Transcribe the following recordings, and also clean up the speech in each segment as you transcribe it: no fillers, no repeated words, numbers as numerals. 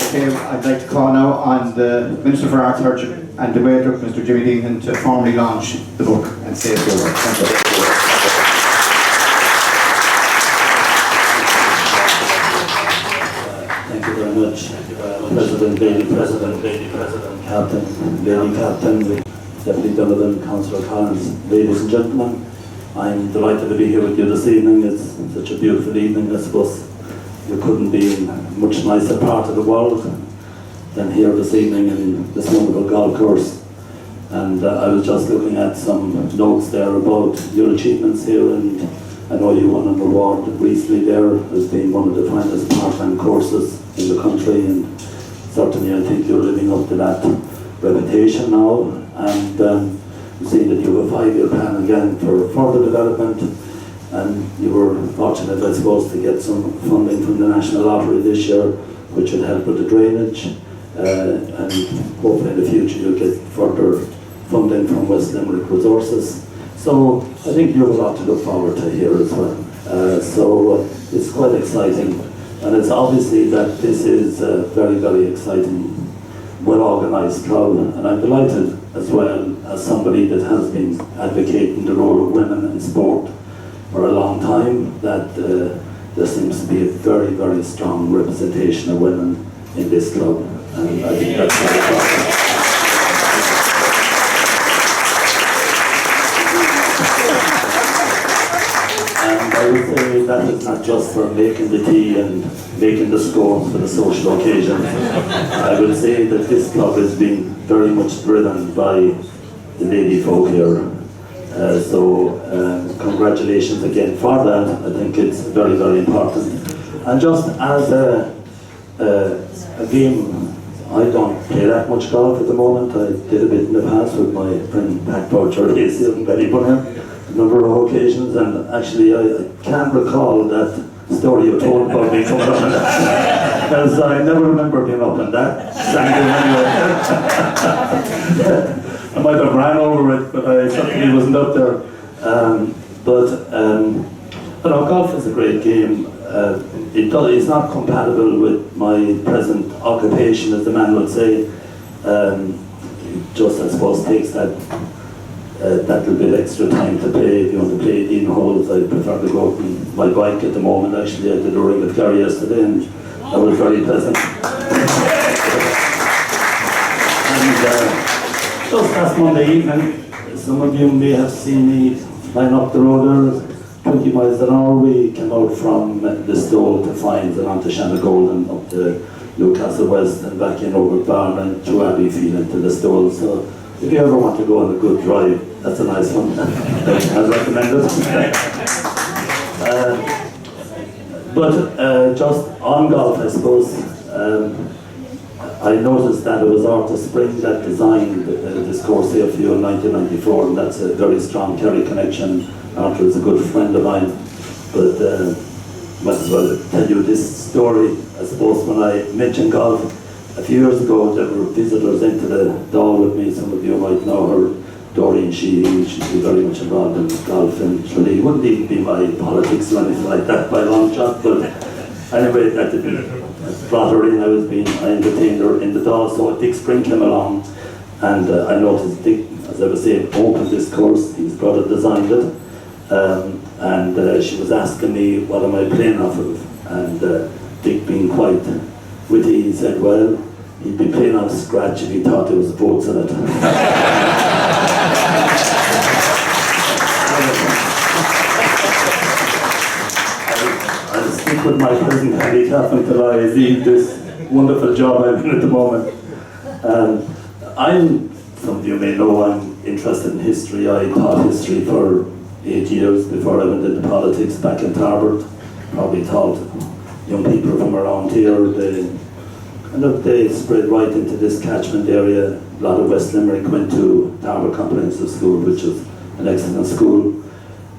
Okay, I'd like to call now on the Minister for Arts, Culture and the Gaeltacht, Mr. Jimmy Deenihan, to formally launch the book and say a few words. Thank you. Thank you very much. President, Lady Captain, Lady Captain, Deputy Donovan, Councillor Collins, ladies and gentlemen, I'm delighted to be here with you this evening. It's such a beautiful evening. I suppose you couldn't be in a much nicer part of the world than here this evening in this wonderful golf course. And I was just looking at some notes there about your achievements here, and I know you won an award recently there as being one of the finest part-time courses in the country, and certainly I think you're living up to that reputation now. And you see that you have a 5-year plan again for further development, and you were fortunate, I suppose, to get some funding from the National Lottery this year, which will help with the drainage, and hopefully in the future you'll get further funding from West Limerick Resources. So I think you have a lot to look forward to here as well. So it's quite exciting, and it's obviously that this is a very, very exciting, well-organised club, and I'm delighted as well, as somebody that has been advocating the role of women in sport for a long time, that there seems to be a very, very strong representation of women in this club, and I think that's very important. And I would say that is not just for making the tea and making the scones for the social occasions. I would say that this club has been very much driven by the lady folk here. So congratulations again for that. I think it's very, very important. And just as a game, I don't play that much golf at the moment. I did a bit in the past with my friend Pat Porcher in Ballybunion, a number of occasions, and actually I can't recall that story you told about me coming up on that, because I never remember being up on that anyway. I might have ran over it, but I certainly wasn't up there. You know, golf is a great game. It's not compatible with my present occupation, as the man would say. Just, I suppose, takes that little bit extra time to play. If you want to play 18 holes, I prefer to go out on my bike at the moment. Actually, I did a ring with Gary yesterday, and that was very pleasant. And just last Monday evening, some of you may have seen me flying up the road there, 20 miles an hour. We came out from the Stole to Fines and on to Shanagolden, up to Newcastle West and back in over Barn and through Abbeyfield into the Stole. So if you ever want to go on a good drive, that's a nice one. I'd recommend it. But just on golf, I suppose, I noticed that it was Arthur Spring that designed this course here for you in 1994, and that's a very strong Kerry connection. Arthur is a good friend of mine, but might as well tell you this story. I suppose when I mentioned golf a few years ago, there were visitors into the Dáil with me. Some of you might know her, Doreen Sheehy. She's been very much involved in golf, and she wouldn't even be my politics or anything like that by a long shot, but anyway, that didn't brought her in. I entertained her in the Dáil, so Dick Spring came along, and I noticed Dick, as I was saying, opened this course. His brother designed it, and she was asking me what am I playing off of, and Dick, being quite witty, he said, well, he'd be playing off scratch if he thought there was votes in it. I'll stick with my present handicap until I leave this wonderful job I'm in at the moment. Some of you may know, I'm interested in history. I taught history for 8 years before I went into politics back in Tarbert. Probably taught young people from around here. They spread right into this catchment area. A lot of West Limerick went to Tarbert Comprehensive School, which is an excellent school.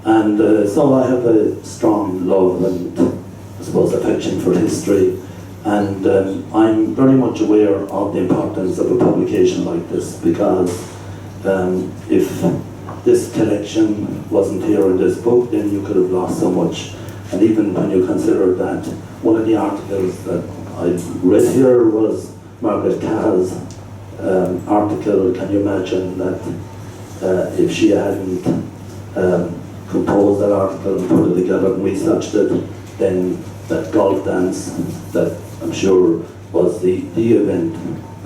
And so I have a strong love and, I suppose, affection for history. And I'm very much aware of the importance of a publication like this, because if this collection wasn't here in this book, then you could have lost so much. And even when you consider that one of the articles that I read here was Margaret Carr's article. Can you imagine that if she hadn't composed that article and put it together and researched it, then that golf dance that I'm sure was the event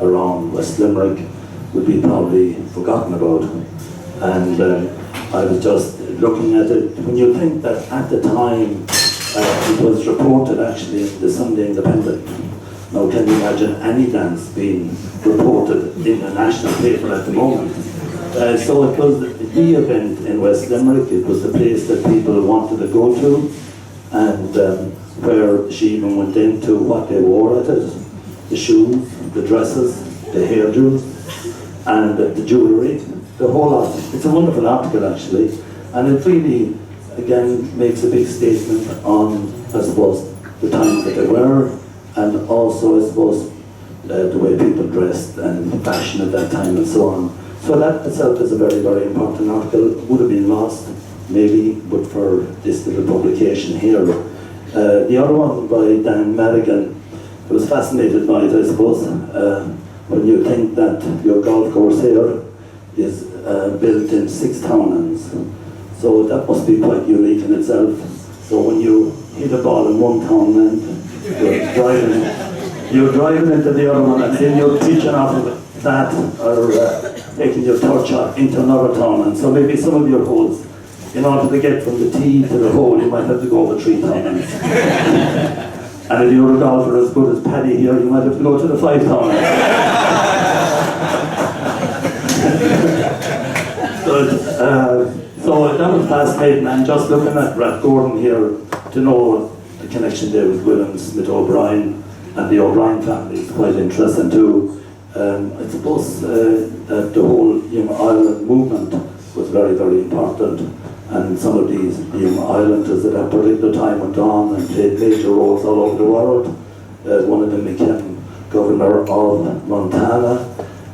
around West Limerick would be probably forgotten about. And I was just looking at it. When you think that at the time it was reported actually in the Sunday Independent. Now can you imagine any dance being reported in a national paper at the moment? So it was the event in West Limerick. It was the place that people wanted to go to, and where she even went into what they wore at it, the shoes, the dresses, the hairdos, and the jewellery, the whole lot. It's a wonderful article actually, and it really, again, makes a big statement on, I suppose, the times that they were, and also, I suppose, the way people dressed and fashion at that time and so on. So that itself is a very, very important article. It would have been lost, maybe, but for this little publication here. The other one by Dan Madigan, I was fascinated by it, I suppose, when you think that your golf course here is built in 6 townlands. So that must be quite unique in itself. So when you hit a ball in one townland, you're driving into the other one, and then you're pitching off of that, or taking your touch shot into another townland. So maybe some of your holes, in order to get from the tee to the hole, you might have to go over 3 townlands. And if you're a golfer as good as Paddy here, you might have to go to the 5 townlands. So that was fascinating, and just looking at Rathgordon here, to know the connection there with William Smith O'Brien and the O'Brien family is quite interesting too. I suppose that the whole Young Ireland movement was very, very important, and some of these Young Islanders at that particular time went on and played major roles all over the world. One of them became governor of Montana,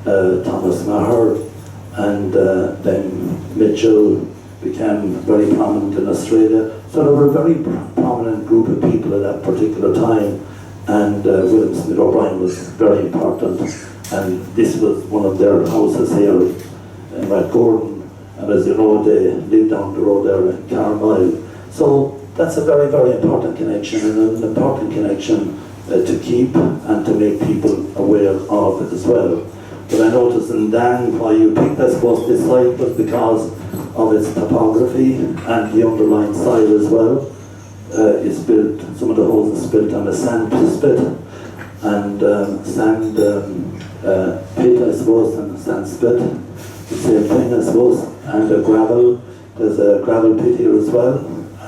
Thomas Maher, and then Mitchell became very prominent in Australia. So there were a very prominent group of people at that particular time, and William Smith O'Brien was very important. And this was one of their houses here in Rathgordon, and as you know, they lived down the road there in Carmyle. So that's a very, very important connection, and an important connection to keep and to make people aware of it as well. But I noticed in Dan, why you picked, I suppose, this site was because of its topography and the underlying soil as well. It's built, some of the holes is built on a sand spit and sand pit, I suppose, and a sand spit, the same thing, I suppose, and a gravel. There's a gravel pit here as well,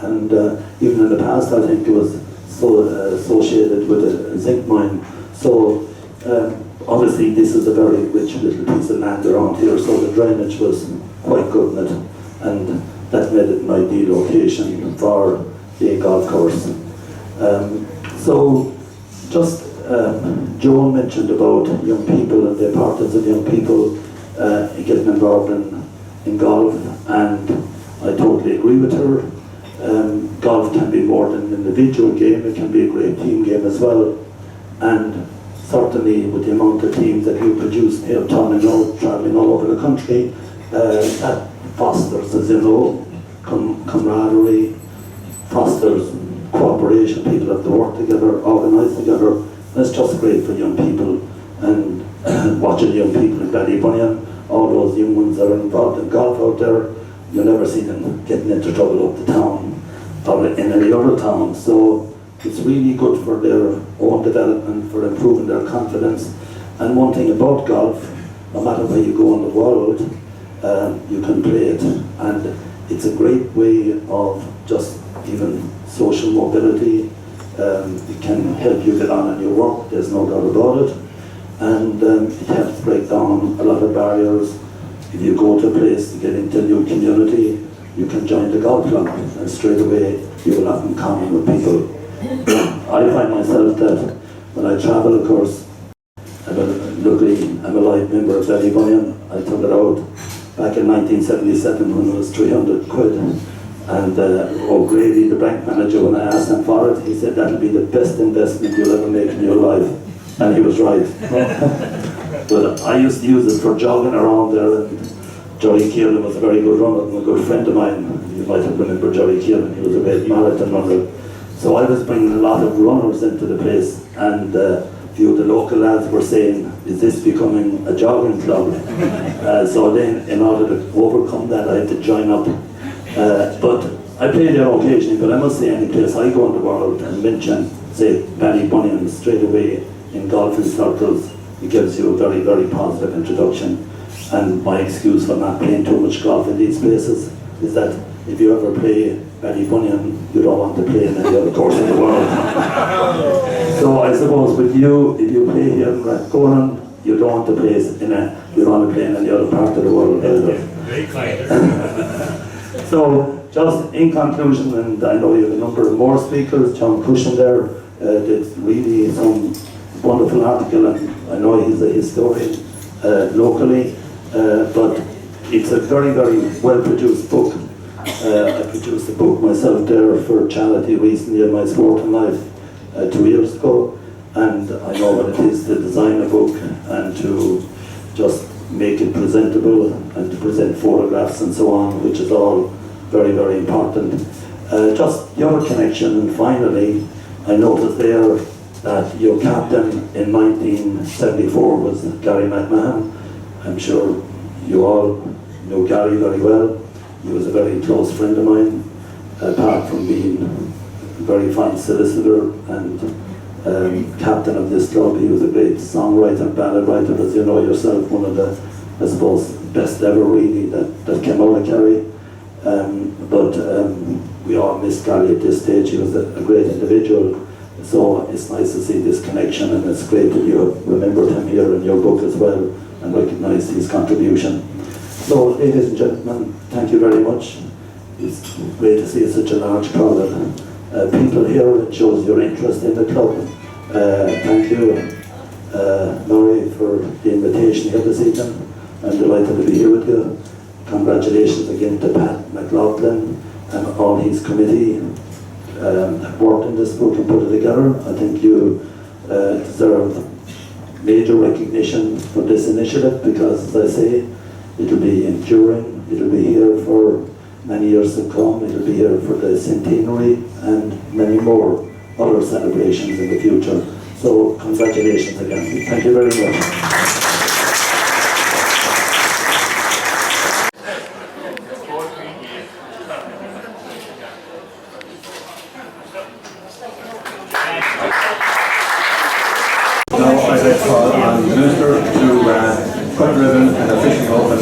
and even in the past, I think it was so associated with a zinc mine. So obviously, this is a very rich little piece of land around here, so the drainage was quite good in it, and that made it an ideal location for the golf course. So just Joan mentioned about young people and the importance of young people getting involved in golf, and I totally agree with her. Golf can be more than an individual game, it can be a great team game as well, and certainly with the amount of teams that you produce here, traveling all over the country, that fosters, as you know, camaraderie, fosters cooperation. People have to work together, organise together, and it's just great for young people. And watching young people in Ballybunion, all those young ones that are involved in golf out there, you never see them getting into trouble up the town or in any other town. So it's really good for their own development, for improving their confidence. And one thing about golf, no matter where you go in the world, you can play it. And it's a great way of just even social mobility. It can help you get on in your work, there's no doubt about it. And it helps break down a lot of barriers. If you go to a place to get into a new community, you can join the golf club, and straight away you will have in common with people. I find myself that when I travel, of course, luckily I'm a live member of Ballybunion. I took it out back in 1977 when it was 300 quid, And O'Grady, the bank manager, when I asked him for it, he said that'll be the best investment you'll ever make in your life. And he was right. But I used to use it for jogging around there, and Johnny Keelan was a very good runner and a good friend of mine. You might have remembered Johnny Keelan, he was a great marathon runner. So I was bringing a lot of runners into the place, and a few of the local lads were saying, is this becoming a jogging club? So then, in order to overcome that, I had to join up. But I play there occasionally, but I must say any place I go in the world and mention, say, Ballybunion straight away in golfing circles, it gives you a very, very positive introduction. And my excuse for not playing too much golf in these places is that if you ever play Ballybunion, you don't want to play in any other course in the world. So I suppose with you, if you play here in Rathconan, you don't want to play you don't want to play in any other part of the world either. So, just in conclusion, and I know you have a number of more speakers, John Cushion there did really some wonderful article, and I know he's a historian locally, but it's a very, very well-produced book. I produced a book myself there for charity recently in my sport and life 2 years ago, and I know what it is to design a book and to just make it presentable and to present photographs and so on, which is all very, very important. Just your connection, and finally, I noticed there that your captain in 1974 was Gary McMahon. I'm sure you all know Gary very well. He was a very close friend of mine, apart from being a very fine solicitor and captain of this club. He was a great songwriter, ballad writer, as you know yourself, one of the, I suppose, best ever really that came out of Kerry. But we all miss Gary at this stage. He was a great individual. So it's nice to see this connection, and it's great that you have remembered him here in your book as well and recognise his contribution. So, ladies and gentlemen, thank you very much. It's great to see such a large crowd of people here. It shows your interest in the club. Thank you, Laurie, for the invitation here this evening. I'm delighted to be here with you. Congratulations again to Pat McLaughlin and all his committee have worked in this book and put it together. I think you deserve major recognition for this initiative, because, as I say, it'll be enduring, it'll be here for many years to come, it'll be here for the centenary and many more other celebrations in the future. So congratulations again. Thank you very much. Now I'd like to call on the Minister to cut ribbon and officially open